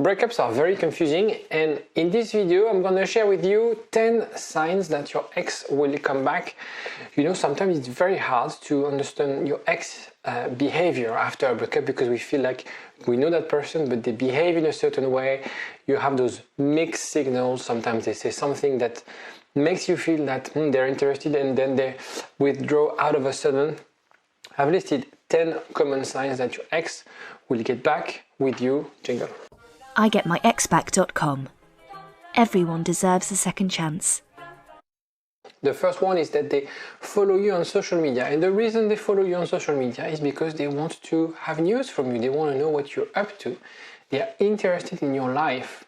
Breakups are very confusing, and in this video I'm going to share with you 10 signs that your ex will come back. You know, sometimes it's very hard to understand your ex behavior after a breakup because we feel like we know that person but they behave in a certain way. You have those mixed signals. Sometimes they say something that makes you feel that they're interested and then they withdraw out of a sudden. I've listed 10 common signs that your ex will get back with you. Jingle. IGetMyExBack.com. Everyone deserves a second chance. The first one is that they follow you on social media, and the reason they follow you on social media is because they want to have news from you. They want to know what you're up to. They are interested in your life.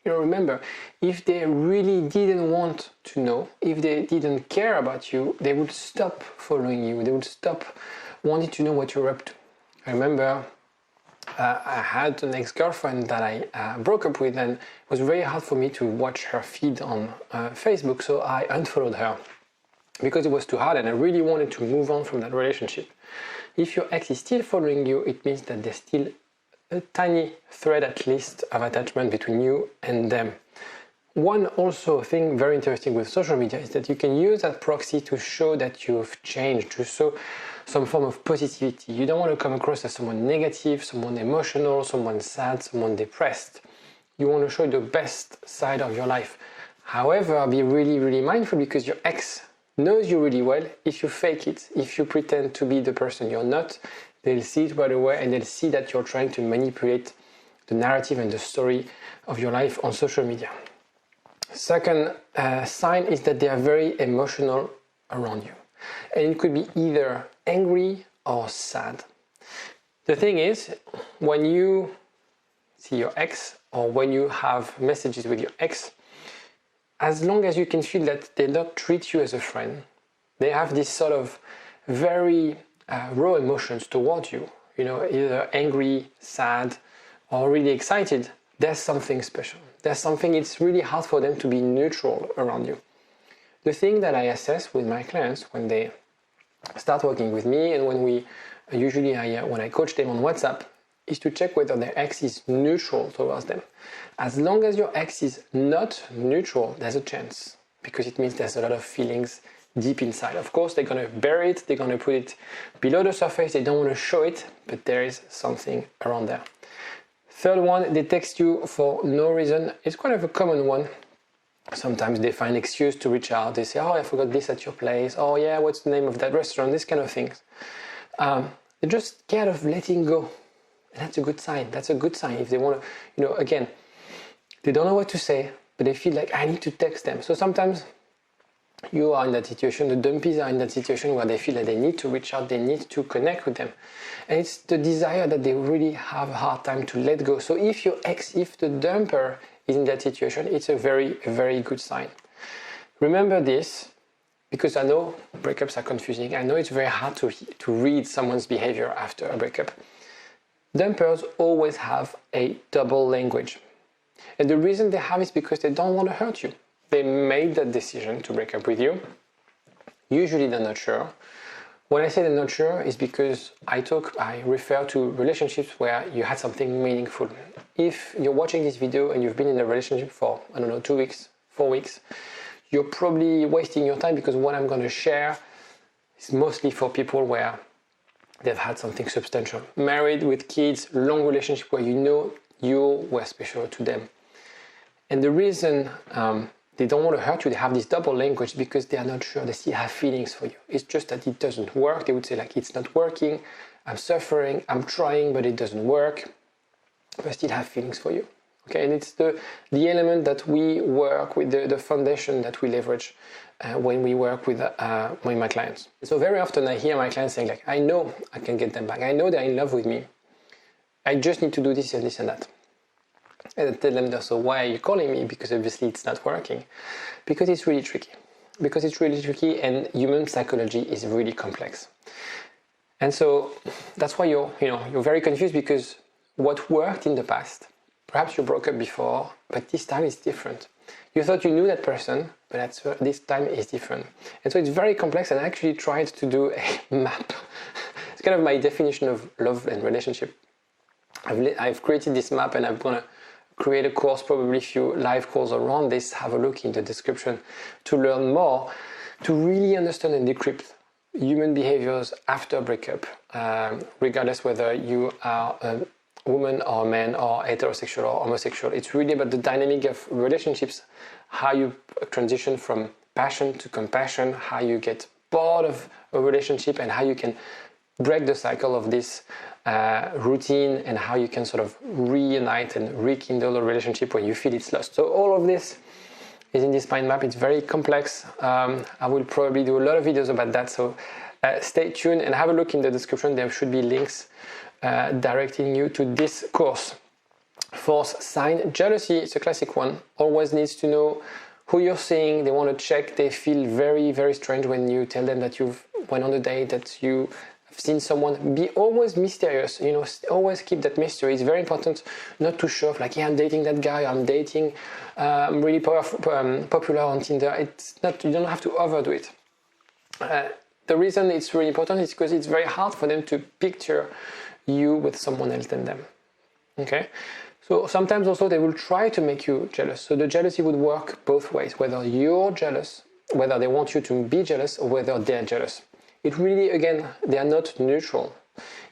You know, remember, if they really didn't want to know, if they didn't care about you, they would stop following you. They would stop wanting to know what you're up to. I remember I had an ex-girlfriend that I broke up with, and it was very hard for me to watch her feed on Facebook, so I unfollowed her because it was too hard and I really wanted to move on from that relationship. If your ex is still following you, it means that there's still a tiny thread at least of attachment between you and them. One also thing very interesting with social media is that you can use that proxy to show that you've changed, to show some form of positivity. You don't want to come across as someone negative, someone emotional, someone sad, someone depressed. You want to show the best side of your life. However, be really, really mindful because your ex knows you really well. If you fake it, if you pretend to be the person you're not, they'll see it right away and they'll see that you're trying to manipulate the narrative and the story of your life on social media. Second sign is that they are very emotional around you. And it could be either angry or sad. The thing is, when you see your ex or when you have messages with your ex, as long as you can feel that they don't treat you as a friend, they have this sort of very raw emotions towards you, you know, either angry, sad, or really excited, there's something special. There's something, it's really hard for them to be neutral around you. The thing that I assess with my clients when they start working with me and when when I coach them on WhatsApp is to check whether their ex is neutral towards them. As long as your ex is not neutral, there's a chance because it means there's a lot of feelings deep inside. Of course, they're going to bury it, they're going to put it below the surface, they don't want to show it, but there is something around there. Third one, they text you for no reason. It's quite of a common one. Sometimes they find excuse to reach out. They say, oh, I forgot this at your place. Oh yeah, what's the name of that restaurant? This kind of things. They're just scared of letting go. And that's a good sign. That's a good sign. If they want to, you know, again, they don't know what to say, but they feel like I need to text them. So sometimes you are in that situation, the dumpies are in that situation where they feel that they need to reach out, they need to connect with them. And it's the desire that they really have a hard time to let go. So if your ex, if the dumper is in that situation, it's a very, very good sign. Remember this, because I know breakups are confusing. I know it's very hard to read someone's behavior after a breakup. Dumpers always have a double language. And the reason they have is because they don't want to hurt you. They made that decision to break up with you. Usually they're not sure. When I say they're not sure, it's because I refer to relationships where you had something meaningful. If you're watching this video and you've been in a relationship for, 2 weeks, 4 weeks, you're probably wasting your time because what I'm going to share is mostly for people where they've had something substantial. Married with kids, long relationship where you know you were special to them. And the reason they don't want to hurt you, they have this double language because they are not sure, they still have feelings for you. It's just that it doesn't work. They would say like, it's not working, I'm suffering, I'm trying, but it doesn't work. But I still have feelings for you. Okay, and it's the element that we work with, the foundation that we leverage when we work with my clients. So very often I hear my clients saying like, I know I can get them back. I know they're in love with me. I just need to do this and this and that. And I tell them, so why are you calling me? Because obviously it's not working. Because it's really tricky. Because it's really tricky and human psychology is really complex. And so that's why you're very confused because what worked in the past, perhaps you broke up before, but this time is different. You thought you knew that person, but this time is different. And so it's very complex, and I actually tried to do a map. It's kind of my definition of love and relationship. I've created this map and I'm going to create a course, probably a few live calls around this. Have a look in the description to learn more, to really understand and decrypt human behaviors after breakup, regardless whether you are a woman or a man or heterosexual or homosexual. It's really about the dynamic of relationships, how you transition from passion to compassion, how you get bored of a relationship, and how you can break the cycle of this routine, and how you can sort of reunite and rekindle a relationship when you feel it's lost. So all of this is in this mind map. It's very complex. I will probably do a lot of videos about that, so stay tuned and have a look in the description. There should be links directing you to this course. Fourth sign, jealousy. It's a classic one. Always needs to know who you're seeing. They want to check. They feel very, very strange when you tell them that you've went on a date, that you have seen someone. Be always mysterious, always keep that mystery. It's very important not to show off like, yeah, I'm dating that guy, I'm dating, I'm really popular on Tinder. It's not, you don't have to overdo it. The reason it's really important is because it's very hard for them to picture you with someone else than them. Okay? So sometimes also they will try to make you jealous. So the jealousy would work both ways, whether you're jealous, whether they want you to be jealous, or whether they're jealous. It really, again, they are not neutral.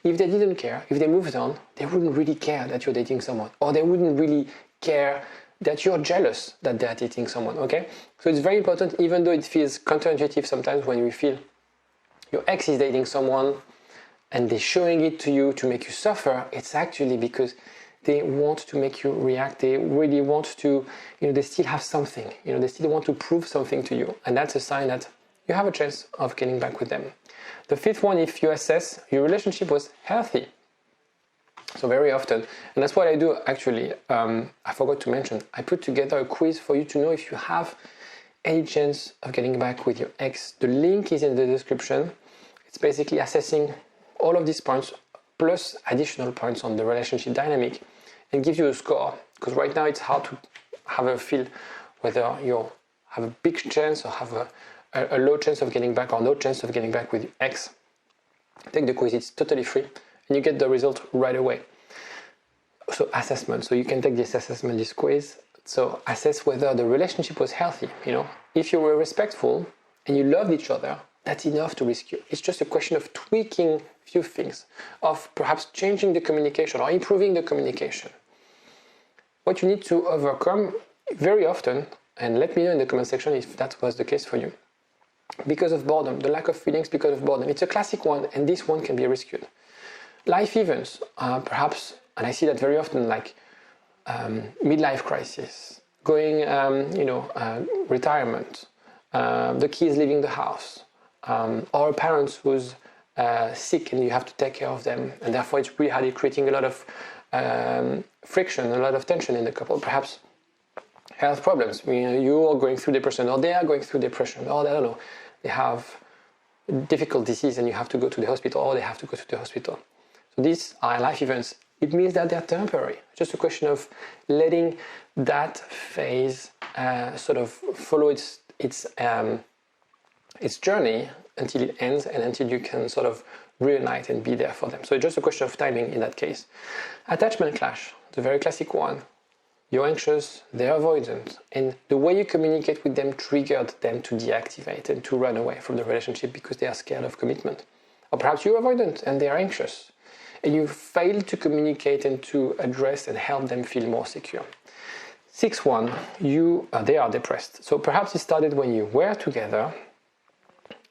If they didn't care, if they moved on, they wouldn't really care that you're dating someone, or they wouldn't really care that you're jealous that they're dating someone, okay? So it's very important, even though it feels counterintuitive sometimes when you feel your ex is dating someone and they're showing it to you to make you suffer, it's actually because they want to make you react. They really want to, they still have something, they still want to prove something to you. And that's a sign that you have a chance of getting back with them. The fifth one, if you assess your relationship was healthy. So very often, and that's what I do actually, I forgot to mention, I put together a quiz for you to know if you have any chance of getting back with your ex. The link is in the description. It's basically assessing all of these points plus additional points on the relationship dynamic and gives you a score. Because right now it's hard to have a feel whether you have a big chance or have a low chance of getting back or no chance of getting back with your ex. Take the quiz, it's totally free and you get the result right away. So assessment, so you can take this assessment, this quiz. So assess whether the relationship was healthy. If you were respectful and you loved each other, that's enough to risk you. It's just a question of tweaking a few things, of perhaps changing the communication or improving the communication. What you need to overcome very often, and let me know in the comment section if that was the case for you, because of boredom, the lack of feelings because of boredom. It's a classic one, and this one can be rescued. Life events, perhaps, and I see that very often, like midlife crisis, going, retirement, the kids leaving the house, or parents who's sick and you have to take care of them, and therefore it's really hard, creating a lot of friction, a lot of tension in the couple. Perhaps health problems. You are going through depression, or they are going through depression, or I don't know, they have difficult disease and you have to go to the hospital, or they have to go to the hospital. So these are life events. It means that they're temporary. Just a question of letting that phase sort of follow its journey until it ends and until you can sort of reunite and be there for them. So it's just a question of timing in that case. Attachment clash, the very classic one. You're anxious, they're avoidant, and the way you communicate with them triggered them to deactivate and to run away from the relationship because they are scared of commitment. Or perhaps you're avoidant and they are anxious, and you fail to communicate and to address and help them feel more secure. 6-1, they are depressed. So perhaps it started when you were together,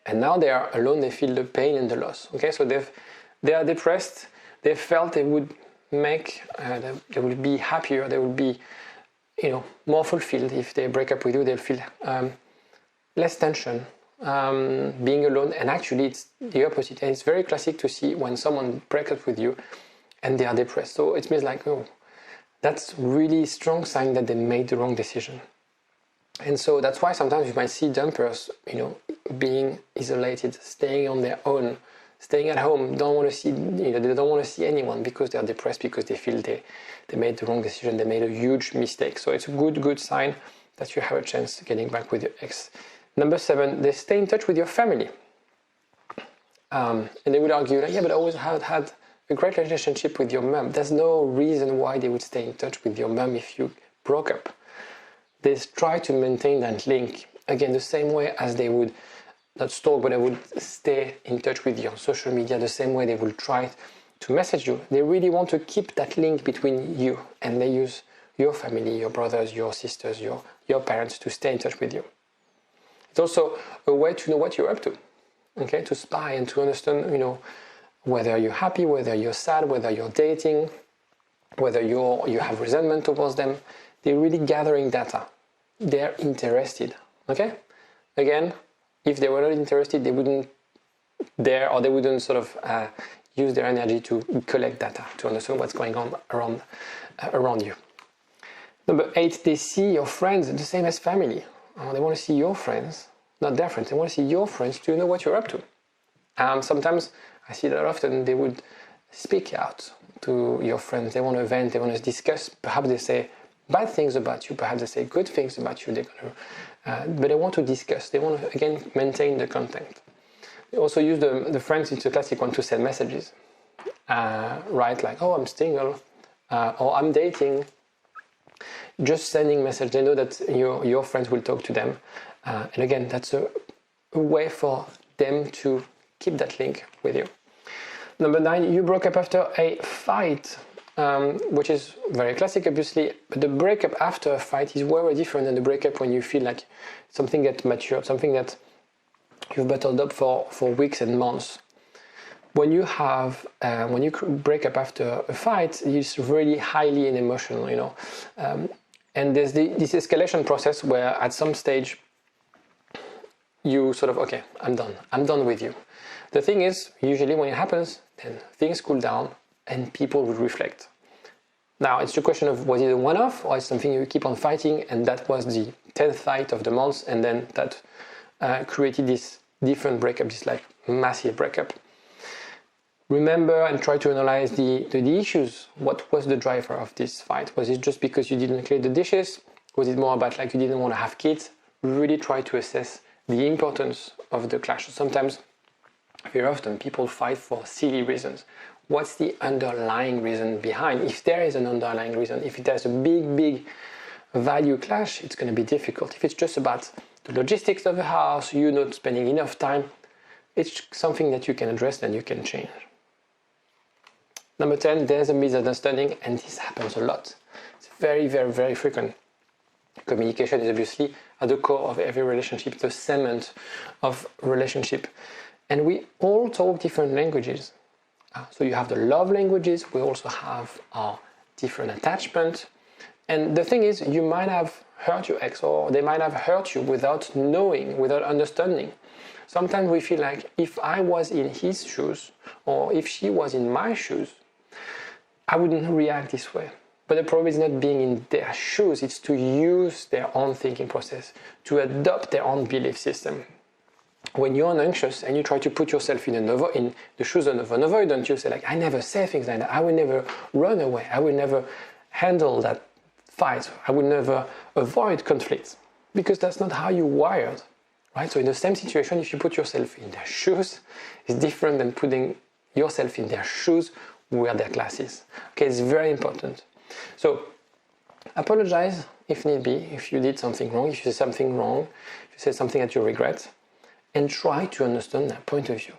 and now they are alone, they feel the pain and the loss. Okay, so they are depressed, they felt they would they will be happier, they will be, more fulfilled if they break up with you. They'll feel less tension, being alone, and actually it's the opposite. And it's very classic to see when someone breaks up with you and they are depressed. So it means like, that's really strong sign that they made the wrong decision. And so that's why sometimes you might see dumpers, being isolated, staying on their own, staying at home, don't want to see, they don't want to see anyone because they are depressed, because they feel they made the wrong decision, they made a huge mistake. So it's a good sign that you have a chance getting back with your ex. Number 7, they stay in touch with your family. And they would argue, yeah, but I always had a great relationship with your mom. There's no reason why they would stay in touch with your mom if you broke up. They try to maintain that link, again, the same way as they would not stalk, but they would stay in touch with you on social media, the same way they will try to message you. They really want to keep that link between you, and they use your family, your brothers, your sisters, your parents to stay in touch with you. It's also a way to know what you're up to, okay? To spy and to understand, whether you're happy, whether you're sad, whether you're dating, whether you have resentment towards them. They're really gathering data. They're interested, okay? Again, if they were not interested, they wouldn't dare, or they wouldn't sort of use their energy to collect data, to understand what's going on around you. Number 8, they see your friends the same as family. They want to see your friends, not their friends. They want to see your friends to know what you're up to. Sometimes I see that often they would speak out to your friends. They want to vent, they want to discuss. Perhaps they say bad things about you, perhaps they say good things about you. But they want to discuss. They want to, again, maintain the content. They also use the friends, it's a classic one, to send messages. Right, like, oh, I'm single, or I'm dating. Just sending message. They know that your friends will talk to them. And again, that's a way for them to keep that link with you. Number 9, you broke up after a fight, which is very classic, obviously. But the breakup after a fight is very different than the breakup when you feel like something gets matured, something that you've bottled up for weeks and months. When you break up after a fight, it's really highly and emotional, and there's this escalation process where at some stage you sort of, okay, I'm done with you. The thing is, usually when it happens, then things cool down and people will reflect. Now, it's the question of, was it a one-off, or is it something you keep on fighting, and that was the 10th fight of the month, and then that created this different breakup, this like massive breakup. Remember and try to analyze the issues. What was the driver of this fight? Was it just because you didn't clean the dishes? Was it more about like you didn't want to have kids? Really try to assess the importance of the clash. Sometimes, very often, people fight for silly reasons. What's the underlying reason behind? If there is an underlying reason, if there's a big value clash, it's going to be difficult. If it's just about the logistics of the house, you're not spending enough time, it's something that you can address and you can change. Number 10, there's a misunderstanding, and this happens a lot. It's very, very, very frequent. Communication is obviously at the core of every relationship, the cement of relationship. And we all talk different languages. So you have the love languages, we also have our different attachment. And the thing is, you might have hurt your ex, or they might have hurt you without knowing, without understanding. Sometimes we feel like if I was in his shoes, or if she was in my shoes, I wouldn't react this way. But the problem is not being in their shoes, it's to use their own thinking process, to adopt their own belief system. When you're anxious and you try to put yourself in the shoes of an avoidant, you say like, I never say things like that, I will never run away, I will never handle that fight, I will never avoid conflicts, because that's not how you're wired, right? So in the same situation, if you put yourself in their shoes, it's different than putting yourself in their shoes where their glass is. Okay, it's very important. So apologize if need be, if you did something wrong, if you said something wrong, if you said something that you regret, and try to understand their point of view.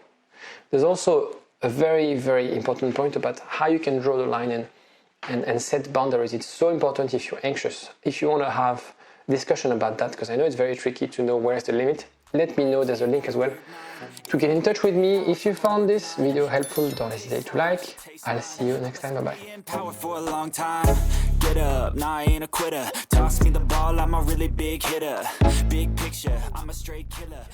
There's also a very, very important point about how you can draw the line and set boundaries. It's so important if you're anxious. If you want to have discussion about that, because I know it's very tricky to know where's the limit, let me know. There's a link as well to get in touch with me. If you found this video helpful, don't hesitate to like. I'll see you next time. Bye-bye. Get up, nah, I ain't a quitter. Toss me the ball, I'm a really big hitter. Big picture, I'm a straight killer.